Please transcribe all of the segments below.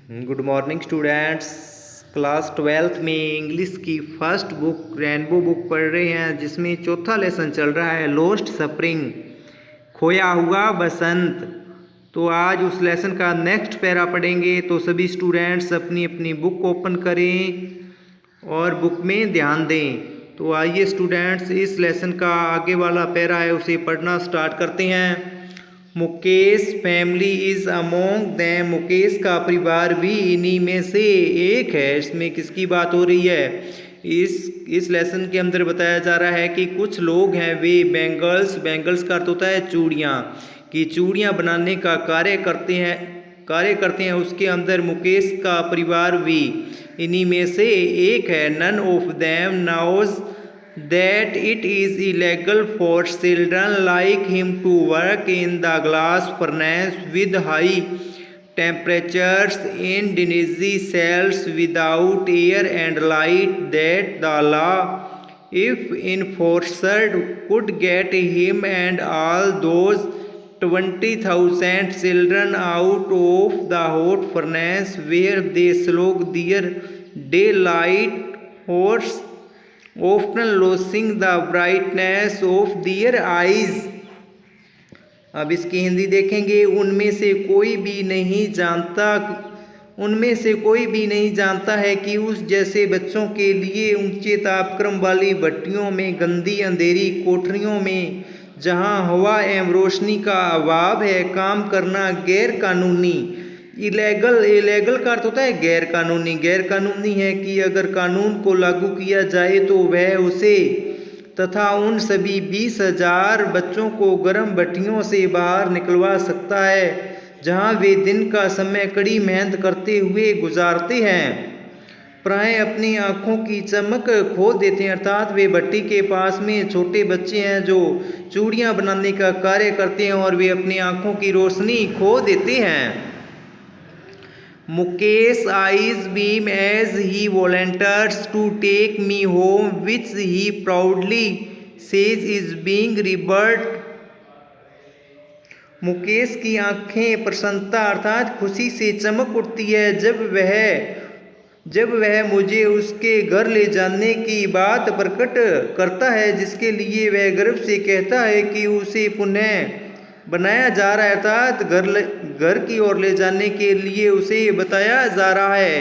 Good morning students. Class 12th में English की first book rainbow book पढ़ रहे हैं, जिसमें चौथा लेसन चल रहा है लोस्ट स्प्रिंग, खोया हुआ बसंत। तो आज उस लेसन का नेक्स्ट पैरा पढ़ेंगे। तो सभी स्टूडेंट्स अपनी अपनी बुक ओपन करें और बुक में ध्यान दें। तो आइए स्टूडेंट्स, इस लेसन का आगे वाला पैरा है उसे पढ़ना स्टार्ट करते हैं। Mukesh family is among them, Mukesh का परिवार भी इन्हीं में से एक है। इसमें किसकी बात हो रही है? इस लेसन के अंदर बताया जा रहा है कि कुछ लोग हैं वे बैंगल्स का अर्थ होता है चूड़ियाँ, कि चूड़ियाँ बनाने का कार्य करते हैं। उसके अंदर मुकेश का परिवार भी इन्हीं में से एक है। None of them knows that it is illegal for children like him to work in the glass furnace with high temperatures in dingy cells without air and light, that the law, if enforced, could get him and all those 20,000 children out of the hot furnace where they slog their daylight hours, often losing the brightness of their eyes। अब इसकी हिंदी देखेंगे। उनमें से कोई भी नहीं जानता है कि उस जैसे बच्चों के लिए ऊंचे तापक्रम वाली भट्टियों में, गंदी अंधेरी कोठरियों में, जहां हवा एवं रोशनी का अभाव है, काम करना गैर कानूनी। इलेगल का अर्थ होता है गैर कानूनी है कि अगर कानून को लागू किया जाए तो वह उसे तथा उन सभी 20,000 बच्चों को गर्म भट्टियों से बाहर निकलवा सकता है, जहां वे दिन का समय कड़ी मेहनत करते हुए गुजारते हैं। प्राय अपनी आंखों की चमक खो देते हैं, अर्थात वे भट्टी के पास में छोटे बच्चे हैं जो चूड़ियाँ बनाने का कार्य करते हैं और वे अपनी आंखों की रोशनी खो देते हैं। Mukesh eyes beam as he volunteers to take me home, which he proudly says is being rebirth। Mukesh की आंखें प्रसन्नता अर्थात खुशी से चमक उठती है जब वह मुझे उसके घर ले जाने की बात प्रकट करता है, जिसके लिए वह गर्व से कहता है कि उसे पुनः बनाया जा रहा है, अर्थात घर की ओर ले जाने के लिए उसे बताया जा रहा है।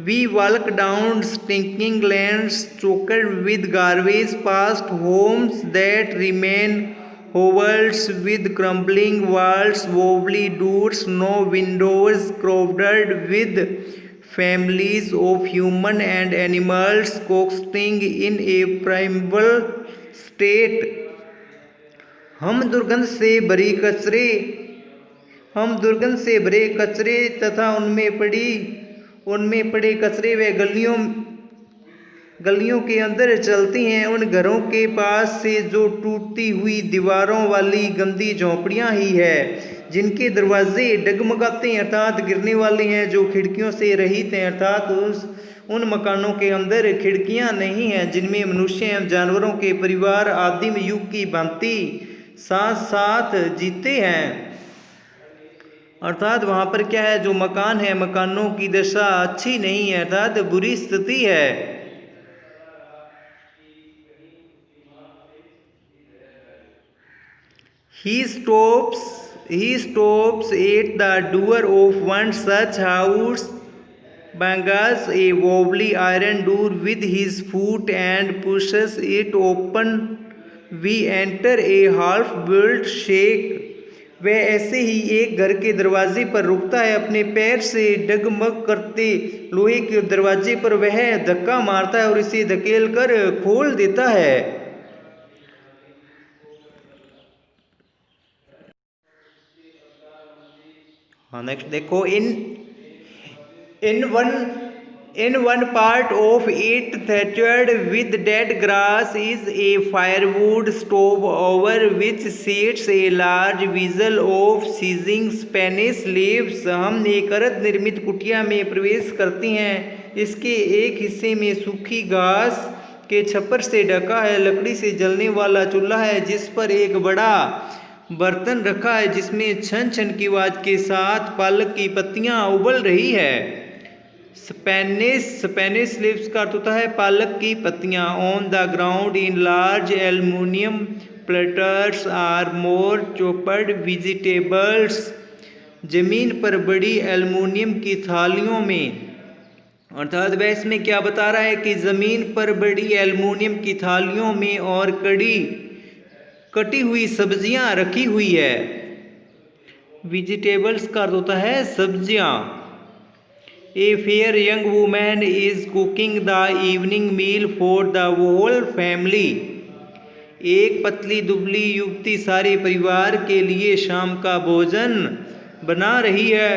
We walk down stinking lanes choked with garbage, past homes that remain hovels with crumbling walls, wobbly doors, no windows, crowded with families of human and animals coexisting in a primeval state। हम दुर्गंध से भरे कचरे तथा उनमें पड़े कचरे व गलियों के अंदर चलती हैं। उन घरों के पास से जो टूटती हुई दीवारों वाली गंदी झोंपड़ियां ही है, जिनके दरवाजे डगमगाते हैं अर्थात गिरने वाले हैं, जो खिड़कियों से रहित हैं अर्थात उन मकानों के अंदर खिड़कियां नहीं हैं, जिनमें मनुष्य एवं जानवरों के परिवार आदिम युग की भांति साथ साथ जीते हैं। अर्थात वहां पर क्या है, जो मकान है, मकानों की दशा अच्छी नहीं है अर्थात बुरी स्थिति है। He stops at the door of one such house, bangs a wobbly iron door with his foot and pushes it open। We enter a half-built shack। वह ऐसे ही एक घर के दरवाजे पर रुकता है, अपने पैर से डगमग करते लोहे के दरवाजे पर वह धक्का मारता है और इसे धकेल कर खोल देता है। हाँ, नेक्स्ट देखो। In one part of it, thatched with dead grass, is a firewood stove over which sits a large vessel of sizzling Spanish leaves। हम एक अर्ध निर्मित कुटिया में प्रवेश करते हैं। इसके एक हिस्से में सूखी घास के छप्पर से ढका है, लकड़ी से जलने वाला चूल्हा है, जिस पर एक बड़ा बर्तन रखा है जिसमें छन छन की आवाज के साथ पालक की पत्तियां उबल रही है। स्पेनिश लीव्स का अर्थ होता है पालक की पत्तियां। On the ground in large aluminium platters are more chopped vegetables. जमीन पर बड़ी एल्युमिनियम की थालियों में, अर्थात वह इसमें क्या बता रहा है कि जमीन पर बड़ी एल्युमिनियम की थालियों में और कटी हुई सब्जियां रखी हुई है। वेजिटेबल्स का अर्थ होता है सब्जियां। A fair young woman is cooking the evening meal for the whole family. एक पतली दुबली युवती सारे परिवार के लिए शाम का भोजन बना रही है।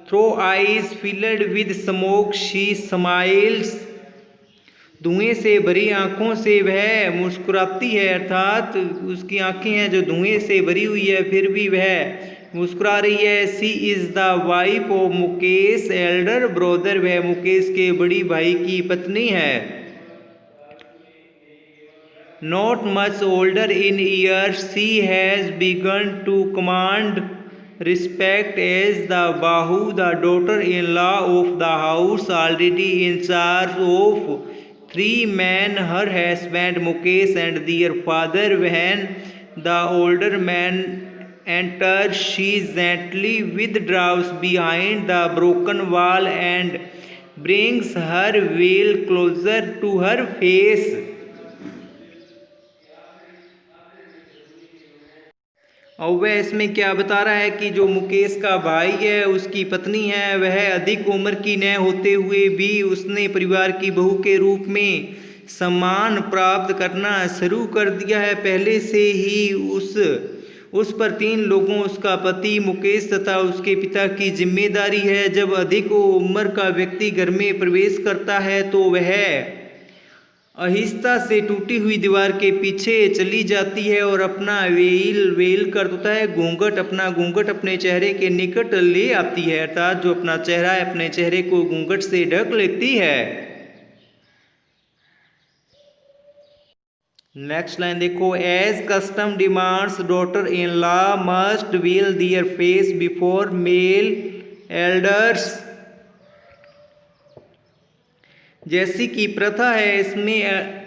Through eyes filled with smoke she smiles. धुएं से भरी आंखों से वह मुस्कुराती है, अर्थात उसकी आंखें हैं जो धुएं से भरी हुई है फिर भी वह मुस्कुरा रही है। She is the wife of Mukesh elder brother. वह मुकेश के बड़ी भाई की पत्नी है। Not much older in years she has begun to command respect as the Bahu, the daughter-in-law of the house, already in charge of 3 men, her husband Mukesh and their father. When the older man enters, she gently withdraws behind the broken wall and brings her veil closer to her face. और वह इसमें क्या बता रहा है कि जो मुकेश का भाई है उसकी पत्नी है, वह अधिक उम्र की न होते हुए भी उसने परिवार की बहू के रूप में सम्मान प्राप्त करना शुरू कर दिया है। पहले से ही उस पर 3 लोगों, उसका पति मुकेश तथा उसके पिता की जिम्मेदारी है। जब अधिक उम्र का व्यक्ति घर में प्रवेश करता है तो वह आहिस्ता से टूटी हुई दीवार के पीछे चली जाती है और अपना वेल कर देता है घूंघट अपने चेहरे के निकट ले आती है, अर्थात जो अपना चेहरा है अपने चेहरे को घूंघट से ढक लेती है। नेक्स्ट लाइन देखो, as custom demands daughter in law must veil their face before male elders. जैसी की प्रथा है, इसमें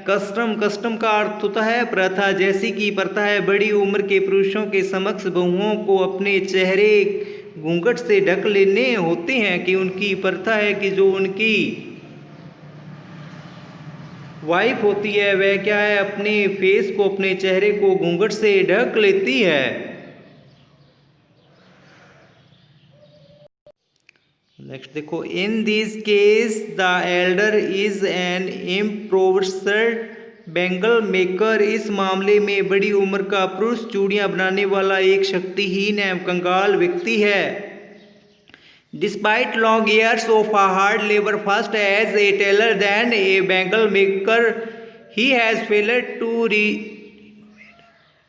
कस्टम का अर्थ होता है प्रथा। जैसी की प्रथा है बड़ी उम्र के पुरुषों के समक्ष बहुओं को अपने चेहरे घूंघट से ढक लेने होते हैं, कि उनकी प्रथा है कि जो उनकी वाइफ होती है वह क्या है अपने फेस को, अपने चेहरे को घूंघट से ढक लेती है। नेक्स्ट देखो, in this case the elder is an impoverished bangle maker. इस मामले में बड़ी उम्र का पुरुष चूड़ियां बनाने वाला एक शक्तिहीन एवं कंगाल व्यक्ति है। Despite long years of a hard labour first as a tailor then a bangle maker, he has failed to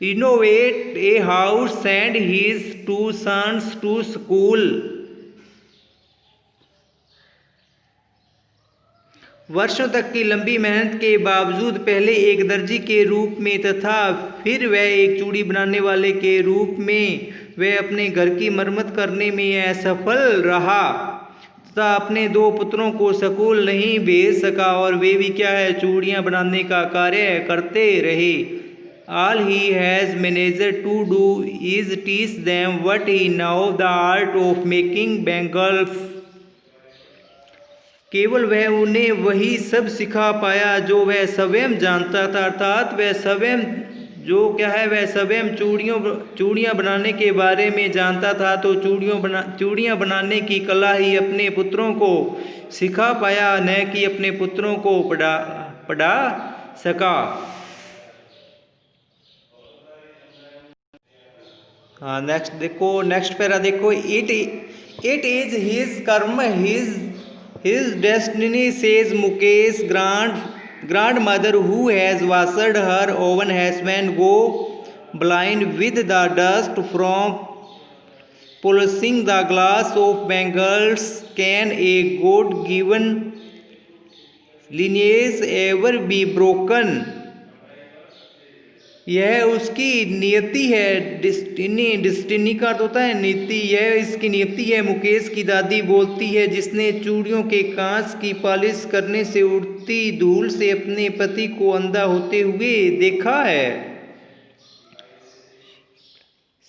renovate a house, send his 2 sons to school. वर्षों तक की लंबी मेहनत के बावजूद पहले एक दर्जी के रूप में तथा फिर वह एक चूड़ी बनाने वाले के रूप में वह अपने घर की मरम्मत करने में असफल रहा तथा अपने 2 पुत्रों को स्कूल नहीं भेज सका और वे भी क्या है चूड़ियां बनाने का कार्य करते रहे। All he has managed to do is teach them what he knew, the art of making bangles. केवल वह उन्हें वही सब सिखा पाया जो वह स्वयं जानता था, अर्थात वह स्वयं जो क्या है वह स्वयं चूड़ियाँ बनाने के बारे में जानता था, तो चूड़ियाँ बनाने की कला ही अपने पुत्रों को सिखा पाया, न कि अपने पुत्रों को पढ़ा सका। हाँ नेक्स्ट पैरा देखो, इट इज हिज कर्म his destiny, says Mukesh grandmother, who has washed her own husband go blind with the dust from polishing the glass of bangles. Can a God-given lineage ever be broken, यह उसकी नियति है। Destiny का अर्थ होता है नीति, यह इसकी नियति है। मुकेश की दादी बोलती है, जिसने चूड़ियों के कांच की पॉलिश करने से उड़ती धूल से अपने पति को अंधा होते हुए देखा है।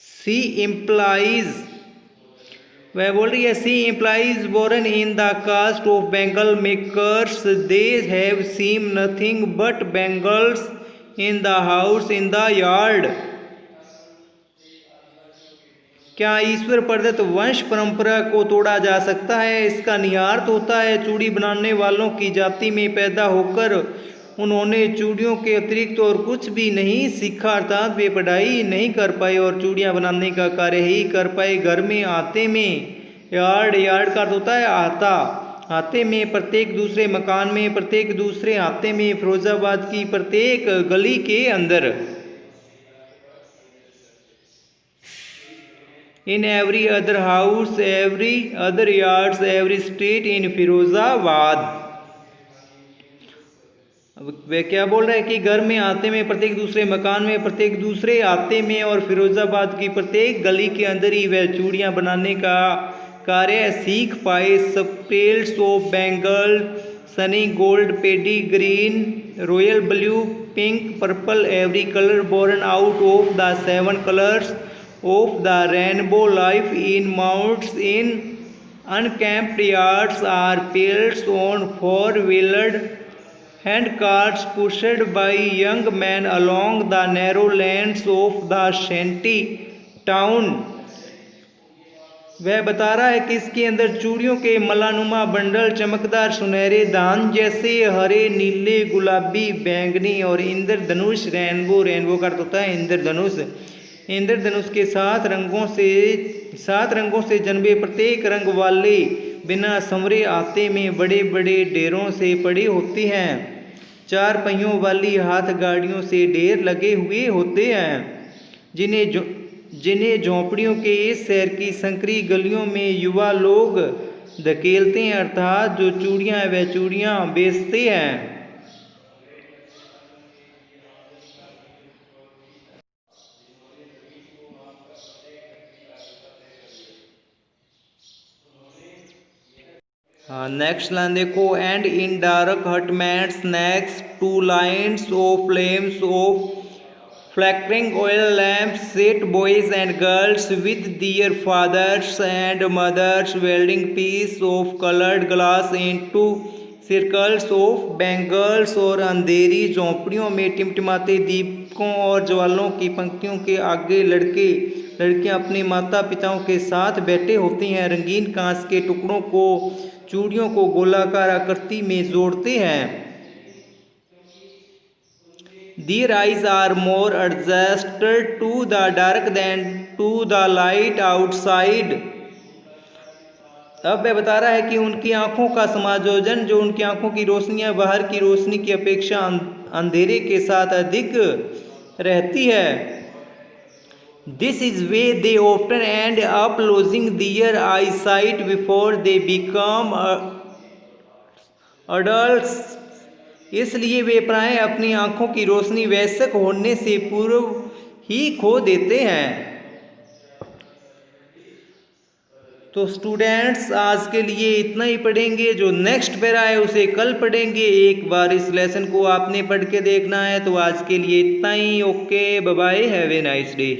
सी इम्प्लाइज, वह बोल रही है, she implies born in the caste of bangle makers, they have seen nothing but bangles in the house in the yard. क्या ईश्वर प्रदत्त वंश परंपरा को तोड़ा जा सकता है? इसका निहितार्थ होता है चूड़ी बनाने वालों की जाति में पैदा होकर उन्होंने चूड़ियों के अतिरिक्त और कुछ भी नहीं सीखा, अर्थात वे पढ़ाई नहीं कर पाए और चूड़ियाँ बनाने का कार्य ही कर पाए। घर में आते में, यार्ड का अर्थ होता है आता, आते में, प्रत्येक दूसरे मकान में, प्रत्येक दूसरे आते में, फिरोजाबाद की प्रत्येक गली के अंदर। In every other house, every other yards, every street in Firozabad. अब वे क्या बोल रहे हैं कि घर में आते में, प्रत्येक दूसरे मकान में, प्रत्येक दूसरे आते में और फिरोजाबाद की प्रत्येक गली के अंदर ही वह चूड़ियाँ बनाने का कार्य सीख पाए। Spells of bangle, sunny gold, paddy green, royal blue, pink, purple, every colour born out of the 7 colours of the rainbow, life in mounds in unkempt yards are piled on 4-wheeled handcarts pushed by young men along the narrow lanes of the shanty town। वह बता रहा है कि इसके अंदर चूड़ियों के मलानुमा bundle चमकदार सुनहरे धान जैसे हरे, नीले, गुलाबी, बैंगनी और इंद्रधनुष, रेनबो का अर्थ होता है इंद्रधनुष, इंद्रधनुष के 7 रंगों से जन्मे प्रत्येक रंग वाले बिना संवरे आते में बड़े बड़े ढेरों से पड़ी होती हैं। 4 पहियों वाली हाथ गाड़ियों से ढेर लगे हुए होते हैं, जिन्हें झोंपड़ियों के इस शहर की संकरी गलियों में युवा लोग धकेलते हैं, अर्थात जो चूड़ियाँ वह चूड़ियाँ बेचते हैं। नेक्स्ट लाइन देखो, and in dark hutments next 2 lines of flames of flickering oil lamps sit boys and girls with their fathers and mothers welding pieces of colored glass into circles of bangles। और अंधेरी झोंपड़ियों में टिमटिमाते दीपकों और ज्वालों की पंक्तियों के आगे लड़कियां अपने माता पिताओं के साथ बैठे होती हैं, रंगीन कांच के टुकड़ों को चूड़ियों को गोलाकार आकृति में जोड़ते हैं। Their eyes are more adjusted to the dark than to the light outside। अब वह बता रहा है कि उनकी आंखों का समायोजन, जो उनकी आंखों की रोशनियां बाहर की रोशनी की अपेक्षा अंधेरे के साथ अधिक रहती है। This is why they often end up losing their eyesight before they become adults। इसलिए वे प्रायः अपनी आंखों की रोशनी वयस्क होने से पूर्व ही खो देते हैं। तो स्टूडेंट्स आज के लिए इतना ही पढ़ेंगे, जो नेक्स्ट पैरा है उसे कल पढ़ेंगे। एक बार इस लेसन को आपने पढ़ के देखना है। तो आज के लिए इतना ही। Okay, bye bye, have a nice day.